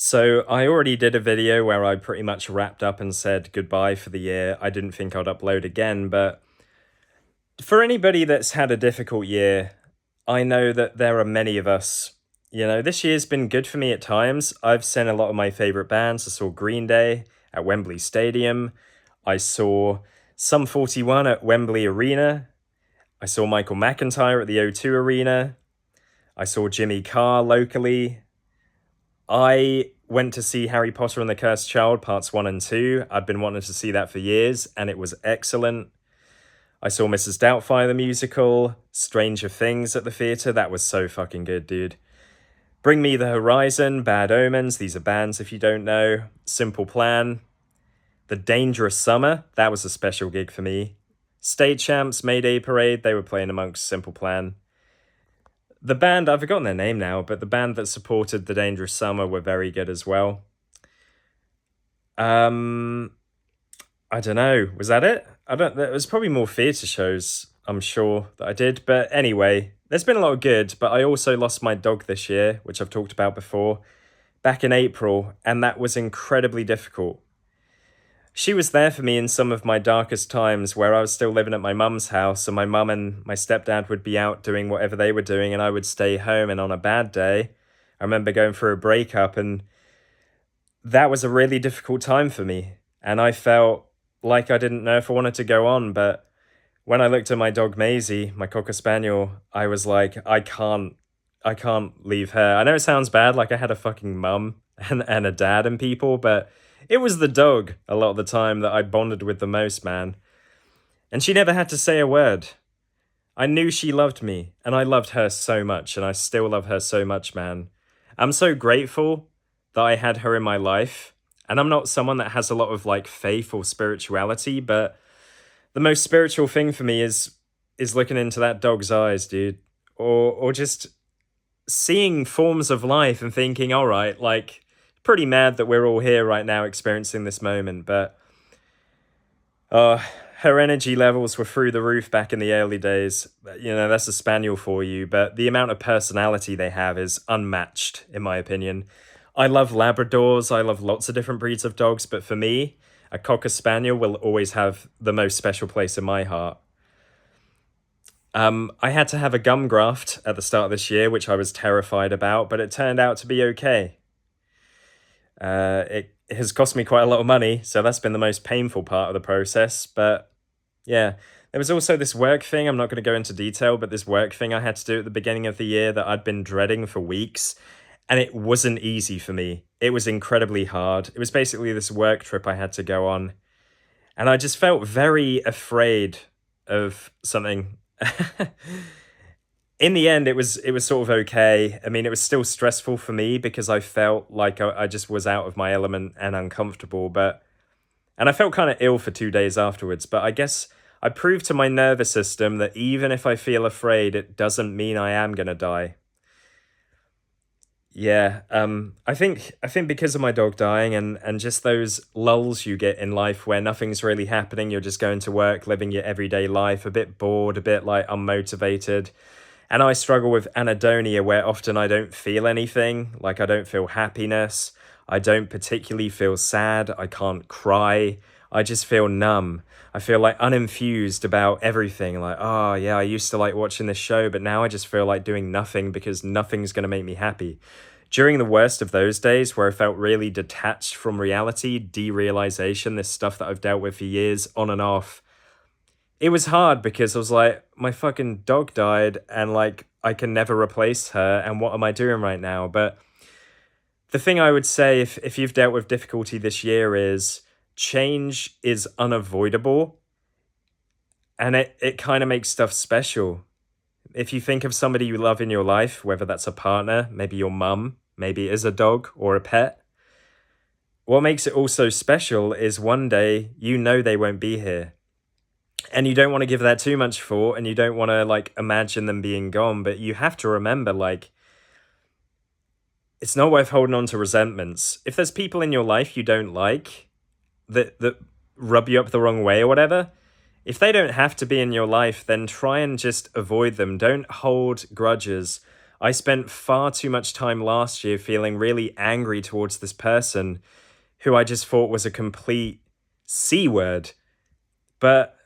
So I already did a video where I pretty much wrapped up and said goodbye for the year. I didn't think I'd upload again, but for anybody that's had a difficult year, I know that there are many of us. This year's been good for me at times. I've seen a lot of my favorite bands. I saw Green Day at Wembley Stadium. I saw Sum 41 at Wembley Arena. I saw Michael McIntyre at the O2 Arena. I saw Jimmy Carr locally. I went to see Harry Potter and the Cursed Child parts 1 and 2. I'd been wanting to see that for years, and it was excellent. I saw Mrs. Doubtfire the musical, Stranger Things at the theatre. That was so fucking good, dude. Bring Me the Horizon, Bad Omens. These are bands if you don't know. Simple Plan. The Dangerous Summer. That was a special gig for me. State Champs, Mayday Parade. They were playing amongst Simple Plan. The band, I've forgotten their name now, but the band that supported The Dangerous Summer were very good as well. I don't know. Was that it? There was probably more theatre shows, I'm sure, that I did. But anyway, there's been a lot of good, but I also lost my dog this year, which I've talked about before, back in April, and that was incredibly difficult. She was there for me in some of my darkest times where I was still living at my mum's house, and my mum and my stepdad would be out doing whatever they were doing, and I would stay home. And on a bad day, I remember going through a breakup, and that was a really difficult time for me. And I felt like I didn't know if I wanted to go on, but when I looked at my dog Maisie, my Cocker Spaniel, I was like, I can't leave her. I know it sounds bad, like I had a fucking mum and a dad and people, but it was the dog a lot of the time that I bonded with the most, man. And she never had to say a word. I knew she loved me, and I loved her so much, and I still love her so much, man. I'm so grateful that I had her in my life. And I'm not someone that has a lot of like faith or spirituality, but the most spiritual thing for me is looking into that dog's eyes, dude. Or just seeing forms of life and thinking, all right, like, pretty mad that we're all here right now experiencing this moment, but her energy levels were through the roof back in the early days. That's a spaniel for you, but the amount of personality they have is unmatched, in my opinion. I love Labradors, I love lots of different breeds of dogs, but for me, a Cocker Spaniel will always have the most special place in my heart. I had to have a gum graft at the start of this year, which I was terrified about, but it turned out to be okay. It has cost me quite a lot of money, so that's been the most painful part of the process. But yeah, there was also this work thing. I'm not going to go into detail, but this work thing I had to do at the beginning of the year that I'd been dreading for weeks. And it wasn't easy for me. It was incredibly hard. It was basically this work trip I had to go on. And I just felt very afraid of something. In the end, it was sort of okay. I mean, it was still stressful for me because I felt like I just was out of my element and uncomfortable. And I felt kind of ill for 2 days afterwards. But I guess I proved to my nervous system that even if I feel afraid, it doesn't mean I am going to die. Yeah, I think because of my dog dying and just those lulls you get in life where nothing's really happening, you're just going to work, living your everyday life, a bit bored, a bit like unmotivated. And I struggle with anhedonia where often I don't feel anything, like I don't feel happiness, I don't particularly feel sad, I can't cry, I just feel numb. I feel like uninfused about everything, like, oh yeah, I used to like watching this show, but now I just feel like doing nothing because nothing's going to make me happy. During the worst of those days where I felt really detached from reality, derealization, this stuff that I've dealt with for years on and off, it was hard because I was like, my fucking dog died and like I can never replace her, and what am I doing right now? But the thing I would say if you've dealt with difficulty this year is change is unavoidable, and it kind of makes stuff special. If you think of somebody you love in your life, whether that's a partner, maybe your mum, maybe it is a dog or a pet, what makes it also special is one day you know they won't be here. And you don't want to give that too much thought, and you don't want to like imagine them being gone, but you have to remember, like, it's not worth holding on to resentments. If there's people in your life you don't like that rub you up the wrong way or whatever, if they don't have to be in your life, then try and just avoid them. Don't hold grudges. I spent far too much time last year feeling really angry towards this person who I just thought was a complete C word. But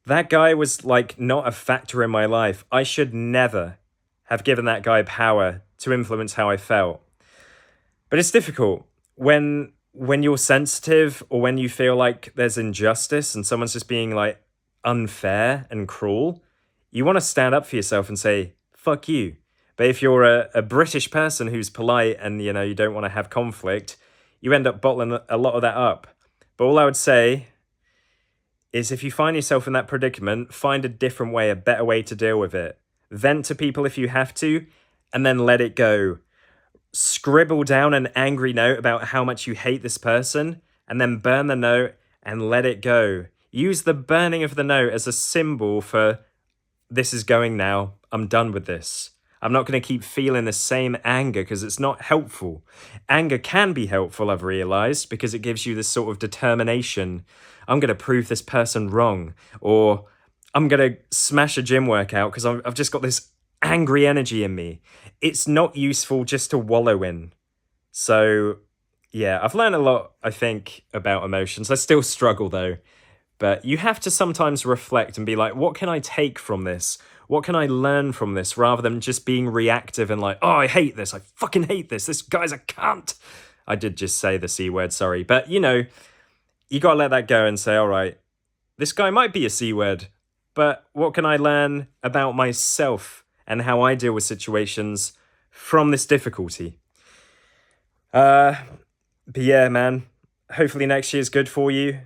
that guy was like not a factor in my life. I should never have given that guy power to influence how I felt. But it's difficult when you're sensitive or when you feel like there's injustice and someone's just being like unfair and cruel. You want to stand up for yourself and say, fuck you. But if you're a British person who's polite and you don't want to have conflict, you end up bottling a lot of that up. But all I would say is if you find yourself in that predicament, find a different way, a better way to deal with it. Vent to people if you have to, and then let it go. Scribble down an angry note about how much you hate this person, and then burn the note and let it go. Use the burning of the note as a symbol for this is going now. I'm done with this. I'm not going to keep feeling the same anger because it's not helpful. Anger can be helpful, I've realized, because it gives you this sort of determination. I'm going to prove this person wrong, or I'm going to smash a gym workout because I've just got this angry energy in me. It's not useful just to wallow in. So, yeah, I've learned a lot, I think, about emotions. I still struggle, though. But you have to sometimes reflect and be like, what can I take from this? What can I learn from this? Rather than just being reactive and like, oh, I hate this. I fucking hate this. This guy's a cunt. I did just say the C word, sorry. But, you got to let that go and say, all right, this guy might be a C word, but what can I learn about myself and how I deal with situations from this difficulty? But yeah, man, hopefully next year's good for you.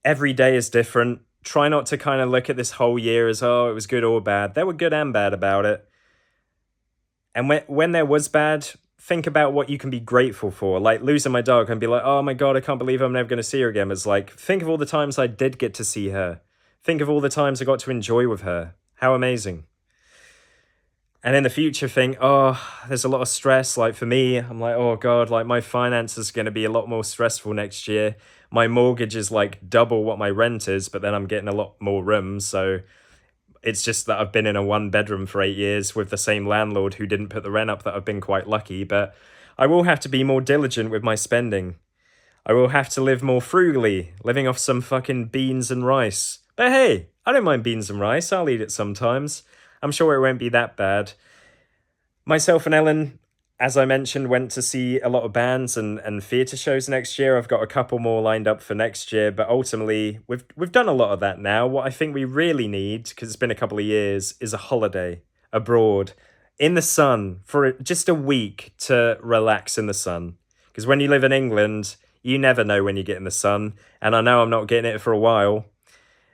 Every day is different. Try not to kind of look at this whole year as, oh, it was good or bad. There were good and bad about it. And when there was bad, think about what you can be grateful for. Like losing my dog and be like, oh my God, I can't believe I'm never going to see her again. It's like, think of all the times I did get to see her. Think of all the times I got to enjoy with her. How amazing. And in the future think, oh, there's a lot of stress. Like for me, I'm like, oh God, like my finances are going to be a lot more stressful next year. My mortgage is like double what my rent is, but then I'm getting a lot more rooms. So it's just that I've been in a 1-bedroom for 8 years with the same landlord who didn't put the rent up that I've been quite lucky. But I will have to be more diligent with my spending. I will have to live more frugally, living off some fucking beans and rice. But hey, I don't mind beans and rice. I'll eat it sometimes. I'm sure it won't be that bad. Myself and Ellen, as I mentioned, went to see a lot of bands and theatre shows next year. I've got a couple more lined up for next year, but ultimately we've done a lot of that now. What I think we really need, because it's been a couple of years, is a holiday abroad in the sun for just a week to relax in the sun. Because when you live in England, you never know when you get in the sun, and I know I'm not getting it for a while.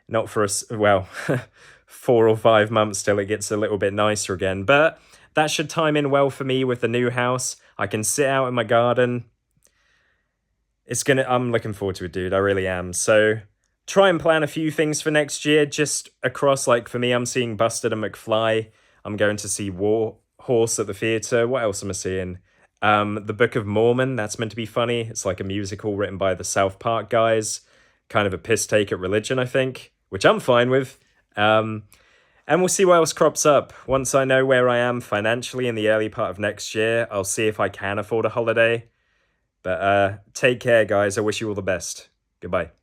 Not for 4 or 5 months till it gets a little bit nicer again. But that should time in well for me with the new house. I can sit out in my garden. I'm looking forward to it, dude. I really am. So try and plan a few things for next year, just across, like for me, I'm seeing Busted and McFly. I'm going to see War Horse at the theatre. What else am I seeing? The Book of Mormon, that's meant to be funny. It's like a musical written by the South Park guys. Kind of a piss take at religion, I think, which I'm fine with. And we'll see what else crops up. Once I know where I am financially in the early part of next year, I'll see if I can afford a holiday. But take care, guys. I wish you all the best. Goodbye.